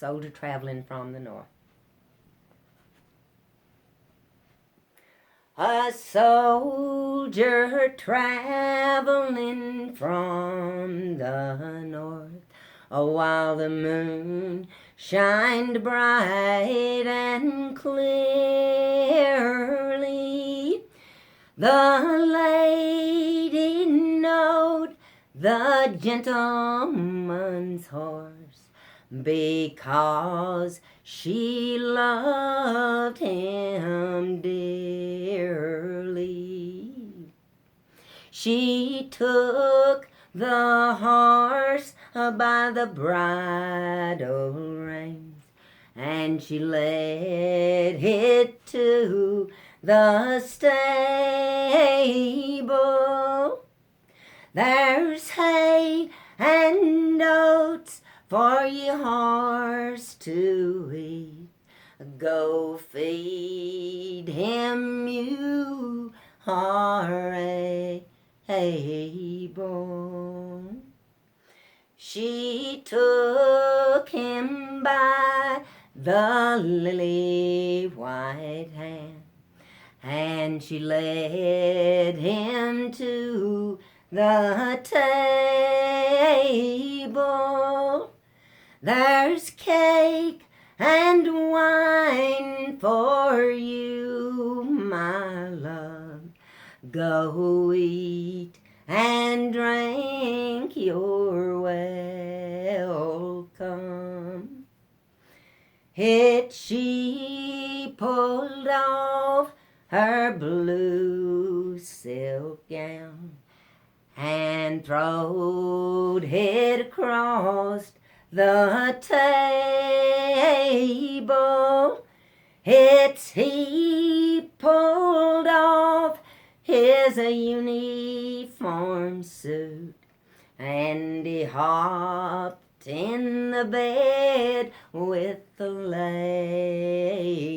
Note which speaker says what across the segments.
Speaker 1: soldier traveling from the north. A soldier traveling from the north, while the moon shined bright and clearly, the lady knowed the gentleman's horse, because she loved him dearly. She took the horse by the bridle reins, and she led it to the stable. There's hay and oats for your horse to eat. Go feed him, you are able. She took him by the lily white hand, and she led him to the table. There's cake and wine for you, my love. Go eat and drink, you're welcome. She pulled off her blue silk gown and throwed it across the table. He pulled off his uniform suit, and he hopped in the bed with the lady.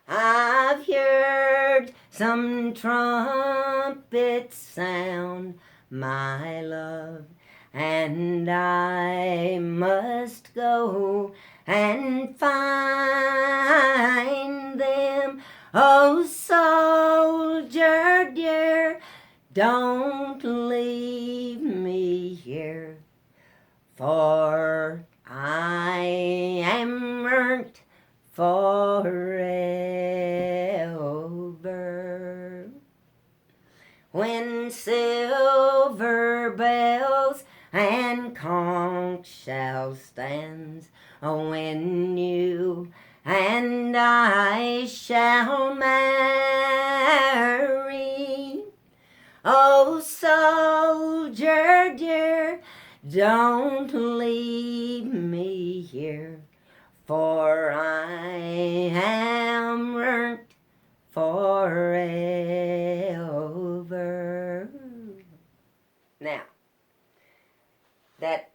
Speaker 1: I've heard some trumpets sound, my love, and I must go and find them. Oh, soldier dear, don't leave me here, for I am burnt forever. When silver bells and conch shell stands, when you and I shall marry. Oh, soldier dear, don't leave me here, for I am burnt forever. Now, that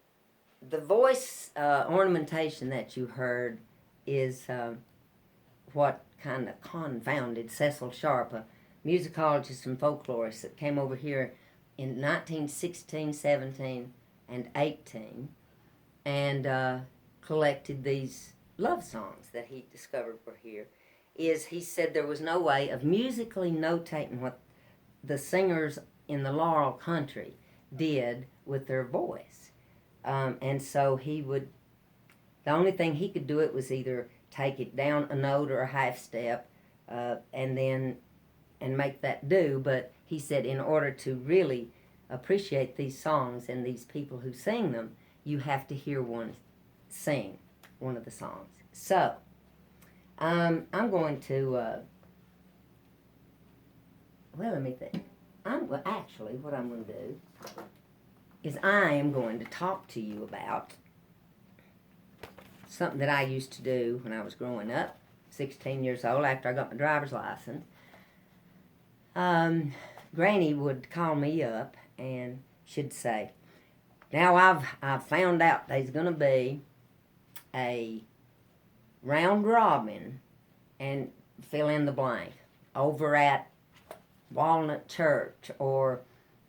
Speaker 1: the voice ornamentation that you heard is what kind of confounded Cecil Sharp, a musicologist and folklorist that came over here in 1916, 17, and 18, and collected these love songs that he discovered were here. He said there was no way of musically notating what the singers in the Laurel country did with their voice. And so the only thing he could do it was either take it down a note or a half step, and make that do. But he said in order to really appreciate these songs and these people who sing them, you have to hear one sing one of the songs. So, I'm going to, let me think. Actually, what I'm going to do is I am going to talk to you about something that I used to do when I was growing up, 16 years old, after I got my driver's license. Granny would call me up and she'd say, now I've found out there's going to be a round robin and fill in the blank over at Walnut Church or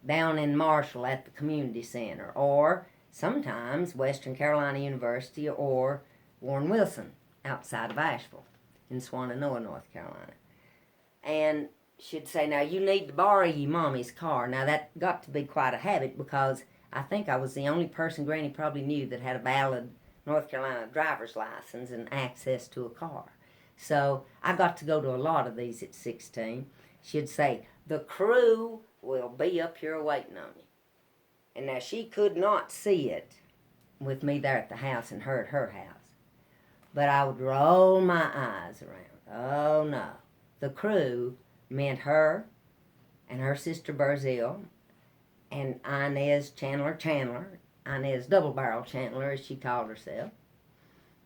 Speaker 1: down in Marshall at the community center, or sometimes Western Carolina University or Warren Wilson outside of Asheville in Swannanoa, North Carolina. And she'd say, now you need to borrow your mommy's car. Now that got to be quite a habit, because I think I was the only person Granny probably knew that had a valid North Carolina driver's license and access to a car. So I got to go to a lot of these at 16. She'd say, the crew will be up here waiting on you. And now she could not see it with me there at the house and her at her house. But I would roll my eyes around. Oh no. The crew meant her and her sister Barzil and Inez Chandler, Inez Double Barrel Chandler as she called herself,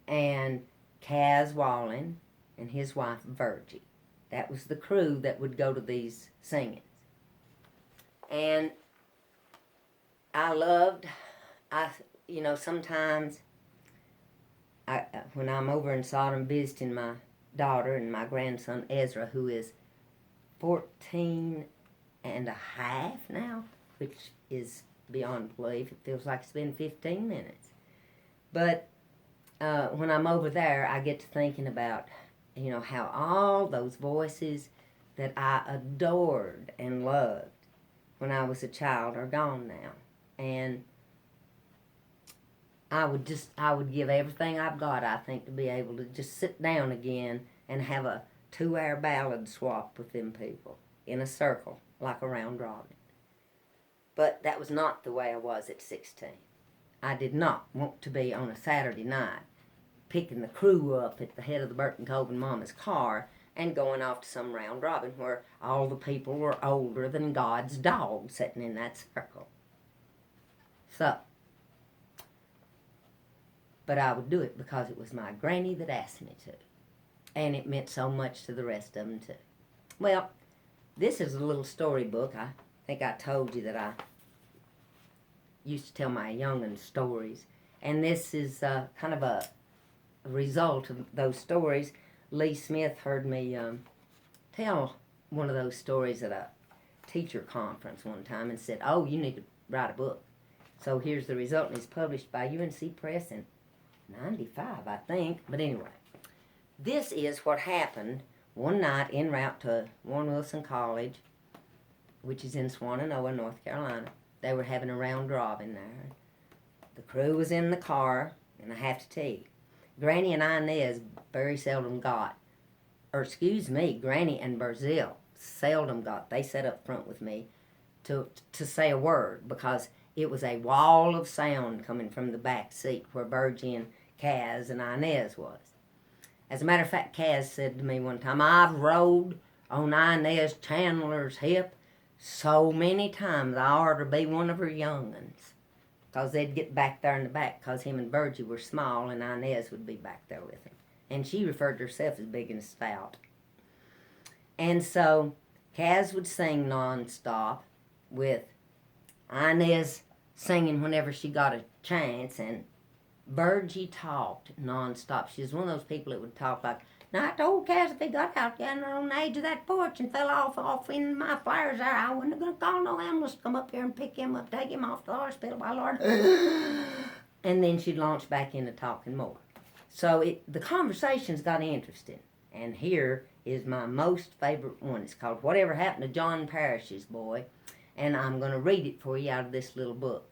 Speaker 1: and Kaz Wallen and his wife Virgie. That was the crew that would go to these singings. And sometimes when I'm over in Sodom visiting my daughter and my grandson Ezra, who is 14 and a half now, which is beyond belief. It feels like it's been 15 minutes. But when I'm over there, I get to thinking about, how all those voices that I adored and loved when I was a child are gone now. And I would give everything I've got, I think, to be able to just sit down again and have a 2-hour ballad swap with them people in a circle, like a round robin. But that was not the way I was at 16. I did not want to be on a Saturday night picking the crew up at the head of the Burton Cove and Mama's car and going off to some round robin where all the people were older than God's dog sitting in that circle. But I would do it because it was my granny that asked me to. And it meant so much to the rest of them too. Well, this is a little storybook. I think I told you that I used to tell my young'uns stories. And this is kind of a result of those stories. Lee Smith heard me tell one of those stories at a teacher conference one time and said, oh, you need to write a book. So here's the result, and it's published by UNC Press in 95, I think. But anyway, this is what happened one night en route to Warren Wilson College, which is in Swannanoa, North Carolina. They were having a round robin there. The crew was in the car, and I have to tell you, Granny and Inez very seldom got, Granny and Barzil seldom got, they sat up front with me to say a word, because it was a wall of sound coming from the back seat where Virgie and Kaz and Inez was. As a matter of fact, Kaz said to me one time, I've rode on Inez Chandler's hip so many times I ought to be one of her young'uns. Because they'd get back there in the back, because him and Virgie were small and Inez would be back there with him. And she referred to herself as big and stout. And so Kaz would sing nonstop, with Inez singing whenever she got a chance, and Virgie talked nonstop. She was one of those people that would talk like, now I told Kaz if he got out there on the edge of that porch and fell off in my flowers there, I wasn't going to call no ambulance to come up here and pick him up, take him off the hospital, my Lord. And then she'd launch back into talking more. So the conversations got interesting. And here is my most favorite one. It's called Whatever Happened to John Parish's Boy. And I'm going to read it for you out of this little book.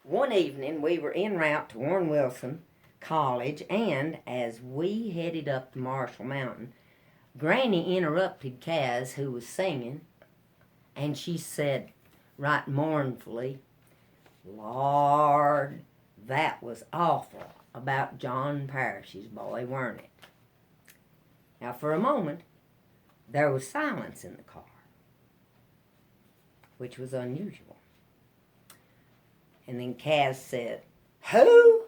Speaker 1: One evening, we were en route to Warren Wilson College, and as we headed up the Marshall Mountain, Granny interrupted Kaz, who was singing, and she said, right mournfully, Lord, that was awful about John Parish's boy, weren't it? Now, for a moment, there was silence in the car, which was unusual. And then Kaz said, Who?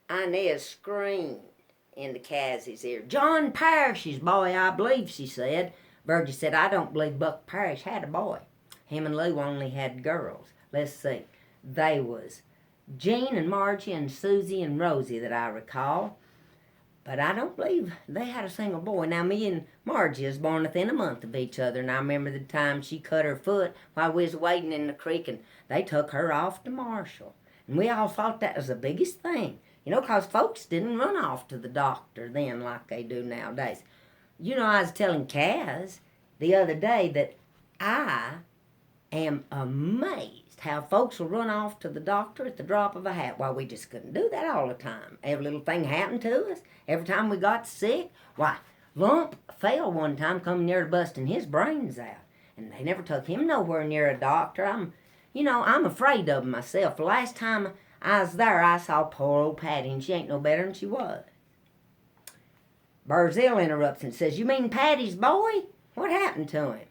Speaker 1: Inez screamed into Kaz's ear. John Parish's boy, I believe, she said. Virgie said, I don't believe Buck Parish had a boy. Him and Lou only had girls. Let's see. They was Jean and Margie and Susie and Rosie that I recall. But I don't believe they had a single boy. Now, me and Margie was born within a month of each other, and I remember the time she cut her foot while we was wading in the creek, and they took her off to Marshall. And we all thought that was the biggest thing. 'Cause folks didn't run off to the doctor then like they do nowadays. I was telling Kaz the other day that I am amazed how folks will run off to the doctor at the drop of a hat. Why, we just couldn't do that all the time. Every little thing happened to us. Every time we got sick. Why, Lump fell one time, come near to busting his brains out. And they never took him nowhere near a doctor. I'm afraid of him myself. The last time I was there, I saw poor old Patty, and she ain't no better than she was. Barzell interrupts and says, "You mean Patty's boy? What happened to him?"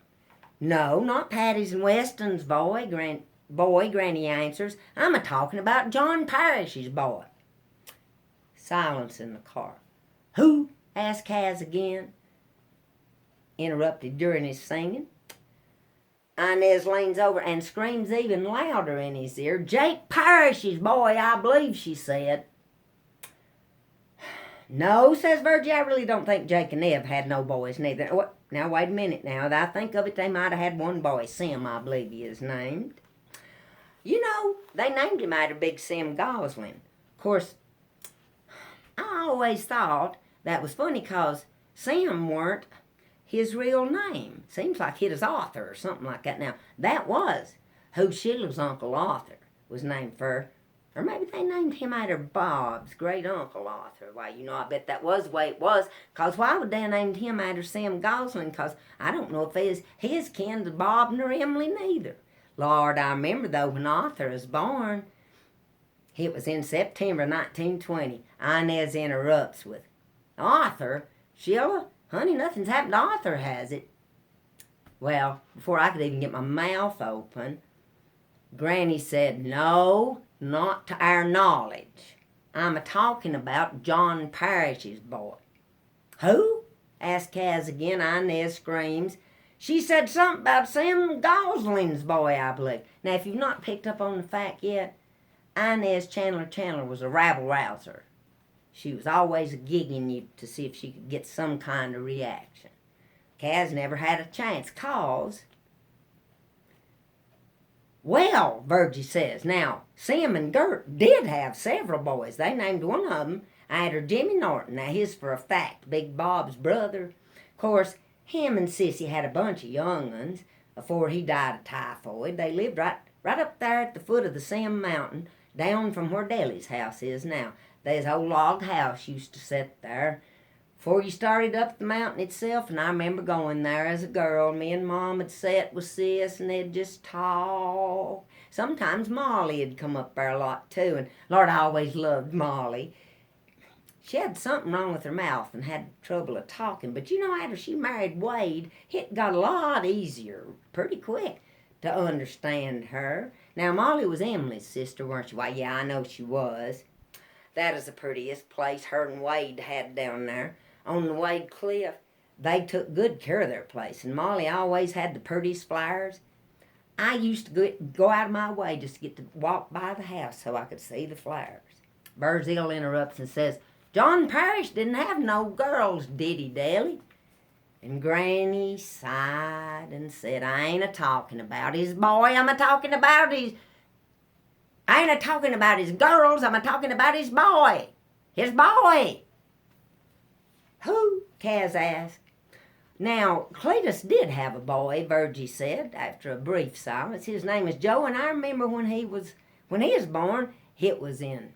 Speaker 1: "No, not Patty's and Weston's boy, Granny answers. I'm a-talking about John Parrish's boy." Silence in the car. "Who?" asked Kaz again, interrupted during his singing. Inez leans over and screams even louder in his ear, "Jake Parrish's boy, I believe," she said. "No," says Virgie, "I really don't think Jake and Ev had no boys neither." Now, wait a minute now. That I think of it, they might have had one boy, Sim, I believe he is named. They named him after Big Sim Gosling. Of course, I always thought that was funny because Sim weren't his real name. Seems like it is Arthur or something like that. Now, that was who Sheila's Uncle Arthur was named for. Or maybe they named him after Bob's great-uncle Arthur. Why, I bet that was the way it was. Because why would they have named him after Sim Gosling? Because I don't know if his kin to Bob nor Emily neither. Lord, I remember, though, when Arthur was born, it was in September 1920. Inez interrupts with, "Arthur? Sheila? Honey, nothing's happened to Arthur, has it?" Well, before I could even get my mouth open, Granny said, "No, not to our knowledge. I'm a-talking about John Parrish's boy." "Who?" asked Kaz again. Inez screams. "She said something about Sim Gosling's boy, I believe." Now, if you've not picked up on the fact yet, Inez Chandler was a rabble-rouser. She was always gigging you to see if she could get some kind of reaction. Kaz never had a chance, cause... Well, Virgie says, now, Sim and Gert did have several boys. They named one of them after Jimmy Norton. Now, his for a fact, Big Bob's brother. Of course, him and Sissy had a bunch of young ones before he died of typhoid. They lived right up there at the foot of the Sim Mountain, down from where Deli's house is now. There's an old log house used to sit there before you started up the mountain itself, and I remember going there as a girl. Me and Mom would sit with Sis, and they'd just talk. Sometimes Molly would come up there a lot, too, and Lord, I always loved Molly. She had something wrong with her mouth and had trouble of talking, but after she married Wade, it got a lot easier pretty quick to understand her. Now, Molly was Emily's sister, weren't she? Why, yeah, I know she was. That is the prettiest place her and Wade had down there on the Wade Cliff. They took good care of their place, and Molly always had the prettiest flowers. I used to go out of my way just to get to walk by the house so I could see the flowers. Barzell interrupts and says, "John Parrish didn't have no girls, did he, Deli?" And Granny sighed and said, "I ain't a-talking about his boy, I ain't a-talking about his girls, I'm a-talking about his boy. His boy." "Who?" Kaz asked. Now, Cletus did have a boy, Virgie said, after a brief silence. His name is Joe, and I remember when he was born, it was in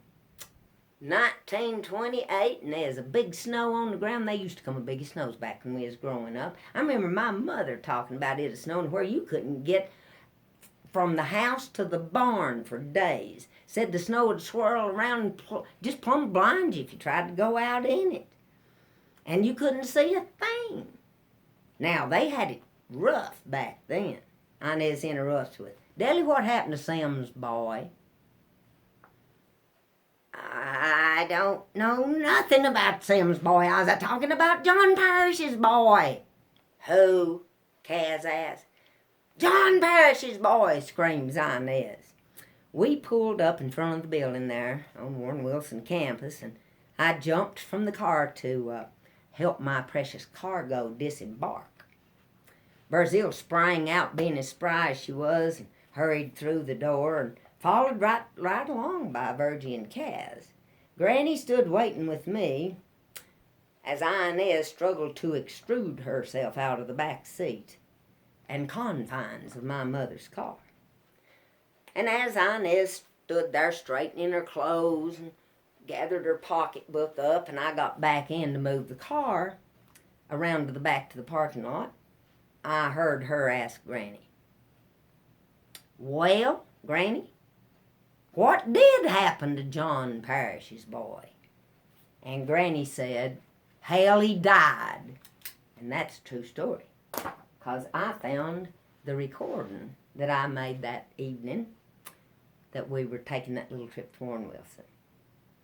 Speaker 1: 1928, and there's a big snow on the ground. They used to come with big snows back when we was growing up. I remember my mother talking about it snowing where you couldn't get from the house to the barn for days. Said the snow would swirl around and just plumb blind you if you tried to go out in it. And you couldn't see a thing. Now, they had it rough back then. Inez interrupts with, "Deli, what happened to Sim's boy?" "I don't know nothing about Sim's boy. I was talking about John Parrish's boy." "Who?" Kaz asked. "John Parrish's boy," screams Inez. We pulled up in front of the building there on Warren Wilson campus, and I jumped from the car to help my precious cargo disembark. Barzil sprang out, being as spry as she was, and hurried through the door and followed right along by Virgie and Kaz. Granny stood waiting with me as Inez struggled to extrude herself out of the back seat and confines of my mother's car. And as Inez stood there straightening her clothes and gathered her pocketbook up, and I got back in to move the car around to the back to the parking lot, I heard her ask Granny, "Well, Granny, what did happen to John Parrish's boy?" And Granny said, "Hell, he died." And that's a true story, because I found the recording that I made that evening that we were taking that little trip to Warren Wilson.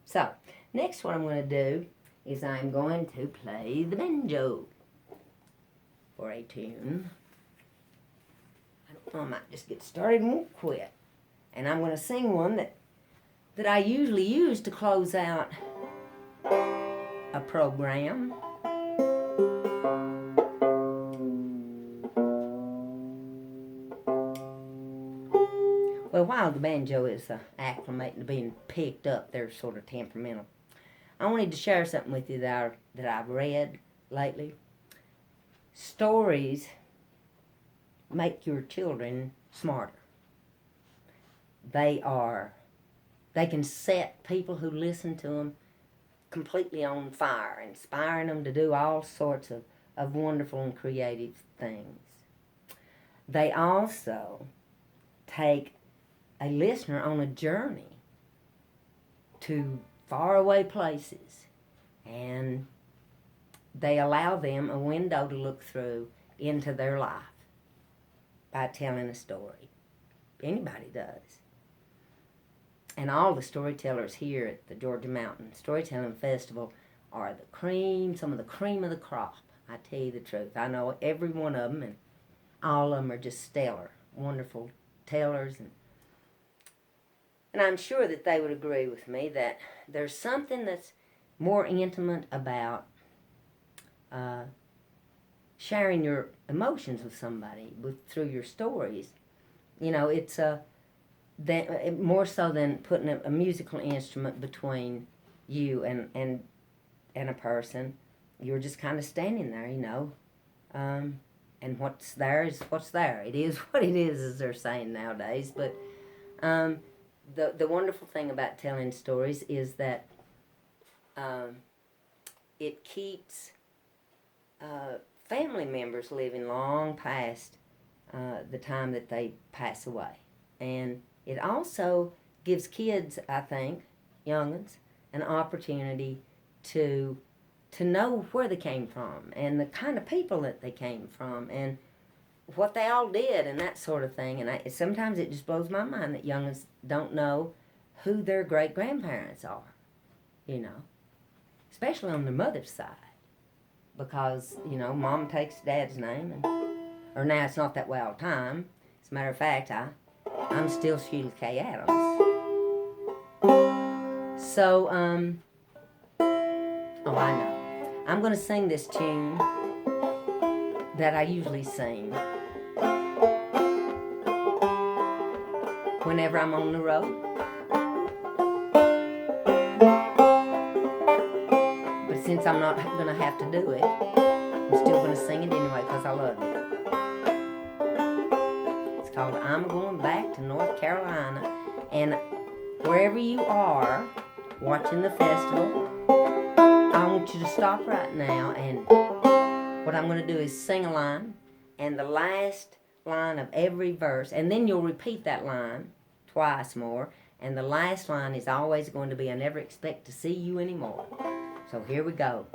Speaker 1: So, next what I'm going to do is I'm going to play the banjo for a tune. I don't know, I might just get started and won't quit. And I'm going to sing one that I usually use to close out a program. Well, while the banjo is acclimating to being picked up, they're sort of temperamental. I wanted to share something with you that I've read lately. Stories make your children smarter. They can set people who listen to them completely on fire, inspiring them to do all sorts of wonderful and creative things. They also take a listener on a journey to faraway places, and they allow them a window to look through into their life by telling a story. Anybody does. And all the storytellers here at the Georgia Mountain Storytelling Festival are some of the cream of the crop. I tell you the truth. I know every one of them, and all of them are just stellar, wonderful tellers. And I'm sure that they would agree with me that there's something that's more intimate about sharing your emotions with somebody through your stories. You know, it's more so than putting a musical instrument between you and a person. You're just kind of standing there, you know, and what's there is what's there. It is what it is, as they're saying nowadays. But the wonderful thing about telling stories is that it keeps family members living long past the time that they pass away. And it also gives kids, I think, young'uns, an opportunity to know where they came from and the kind of people that they came from and what they all did and that sort of thing. And sometimes it just blows my mind that young'uns don't know who their great-grandparents are, you know, especially on their mother's side. Because, you know, Mom takes Dad's name, or now it's not that way all the time. As a matter of fact, I'm still Sheila Kay Adams. So, oh, I know. I'm going to sing this tune that I usually sing whenever I'm on the road. But since I'm not going to have to do it, I'm still going to sing it anyway because I love it. It's called I'm Going Back to North Carolina. And wherever you are watching the festival, I want you to stop right now, and what I'm going to do is sing a line, and the last line of every verse, and then you'll repeat that line twice more, and the last line is always going to be, "I never expect to see you anymore." So here we go.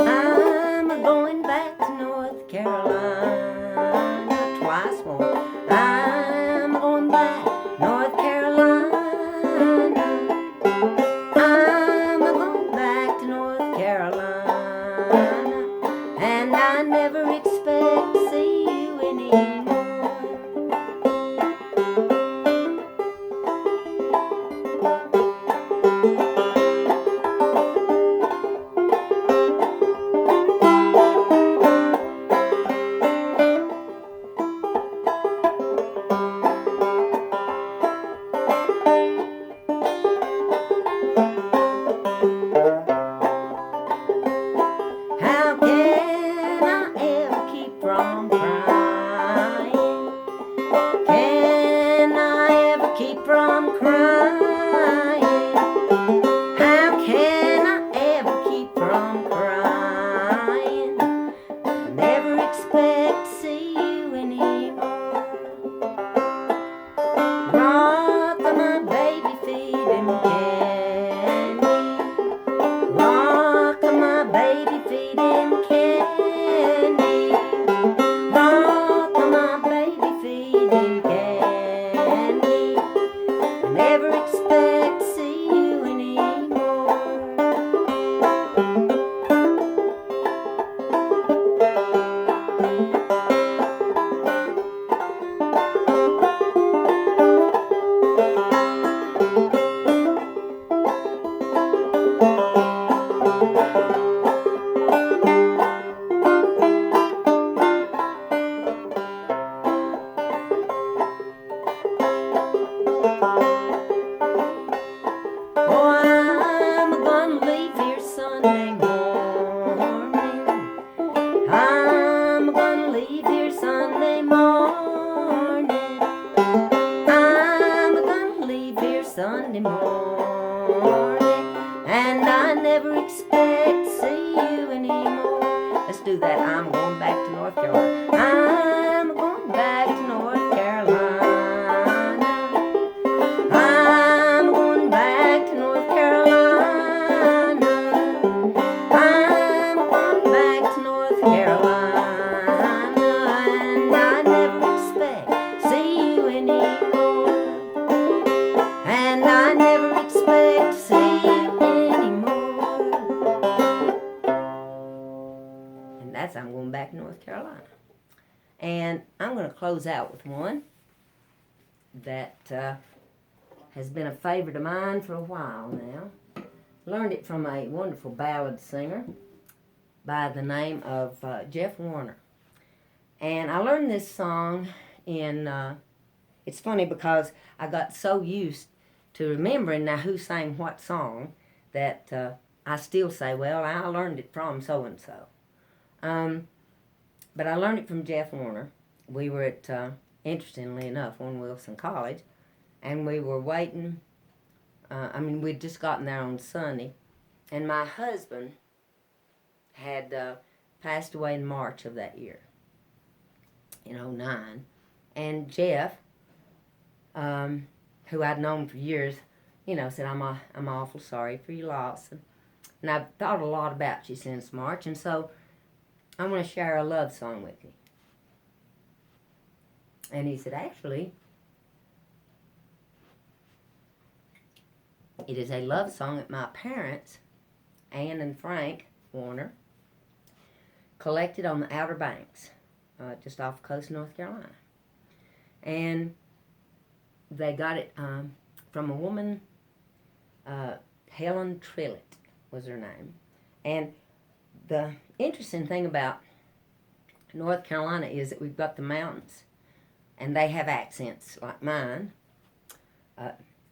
Speaker 1: I'm going back keep from crying? How can I ever keep from crying? I never expect to see you anymore. Rock my baby, feed him candy. Rock my baby, feed him candy. Rock my baby, feed him candy. I never expect to see you anymore. Oh, I'm gonna leave here Sunday morning. I'm gonna leave here Sunday morning. I'm gonna leave here Sunday morning. And I never expect to see you anymore. Let's do that. I'm going back to North Carolina. I'm going back to North Carolina. I'm going back to North Carolina. I'm going back to North Carolina. And I never expect to see you anymore. And I never expect to see you anymore. And that's I'm going back to North Carolina. And I'm going to close out with one that has been a favorite of mine for a while now. Learned it from a wonderful ballad singer by the name of Jeff Warner. And I learned this song in, it's funny because I got so used to remembering now who sang what song that I still say, well, I learned it from so-and-so. But I learned it from Jeff Warner. We were at, interestingly enough, Warren Wilson College, and we were waiting. We'd just gotten there on Sunday, and my husband had passed away in March of that year, in '09. And Jeff, who I'd known for years, said, I'm awful sorry for your loss. And I've thought a lot about you since March, and so I'm going to share a love song with you. And he said, actually, it is a love song that my parents, Ann and Frank Warner, collected on the Outer Banks, just off the coast of North Carolina. And they got it from a woman, Helen Trillett was her name. And the interesting thing about North Carolina is that we've got the mountains, and they have accents like mine,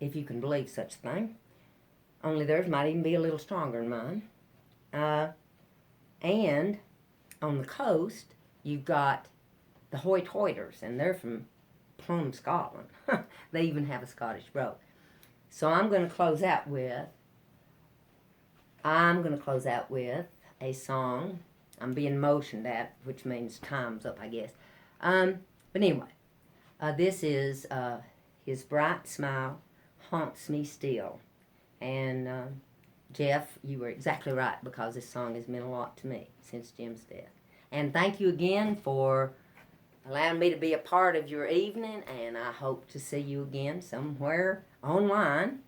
Speaker 1: if you can believe such a thing. Only theirs might even be a little stronger than mine. And on the coast, you've got the Hoyt-Hoyters, and they're from Plum, Scotland. They even have a Scottish brogue. So I'm going to close out with a song I'm being motioned at, which means time's up, I guess. But anyway, this is His Bright Smile Haunts Me Still. And Jeff, you were exactly right, because this song has meant a lot to me since Jim's death. And thank you again for allowing me to be a part of your evening, and I hope to see you again somewhere online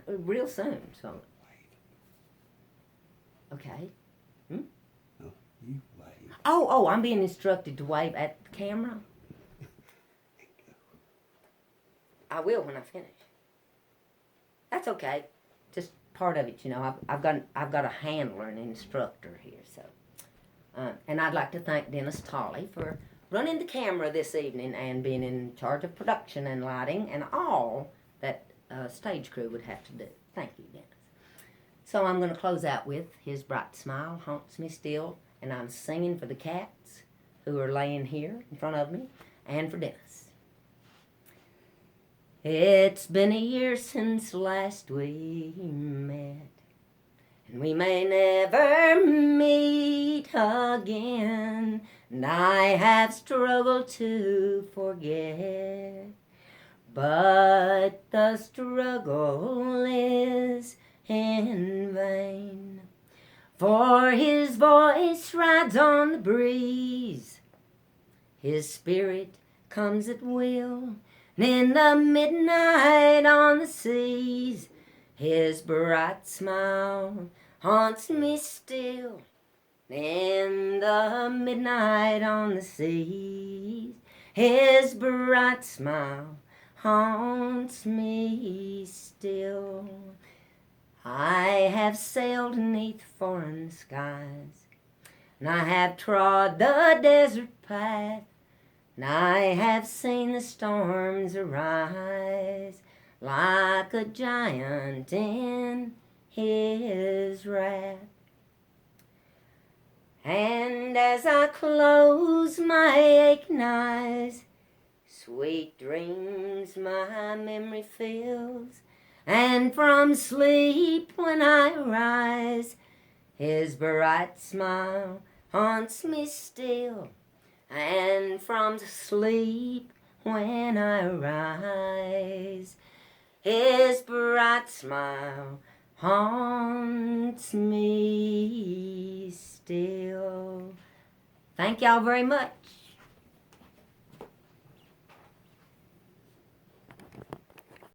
Speaker 1: real soon. So, okay.
Speaker 2: No, you wave.
Speaker 1: Oh, I'm being instructed to wave at the camera. I will when I finish. That's okay. Just part of it, I've got a handler, an instructor here, so. And I'd like to thank Dennis Tolley for running the camera this evening and being in charge of production and lighting and all that stage crew would have to do. Thank you, Dennis. So I'm going to close out with His Bright Smile Haunts Me Still, and I'm singing for the cats who are laying here in front of me and for Dennis. It's been a year since last we met, and we may never meet again, and I have struggled to forget, but the struggle is in vain, for his voice rides on the breeze, his spirit comes at will, and in the midnight on the seas, his bright smile haunts me still. In the midnight on the seas, his bright smile haunts me still. I have sailed neath foreign skies, and I have trod the desert path, and I have seen the storms arise like a giant in his wrath. And as I close my aching eyes, sweet dreams my memory fills, and from sleep when I rise, his bright smile haunts me still. And from sleep when I rise, his bright smile haunts me still. Thank y'all very much.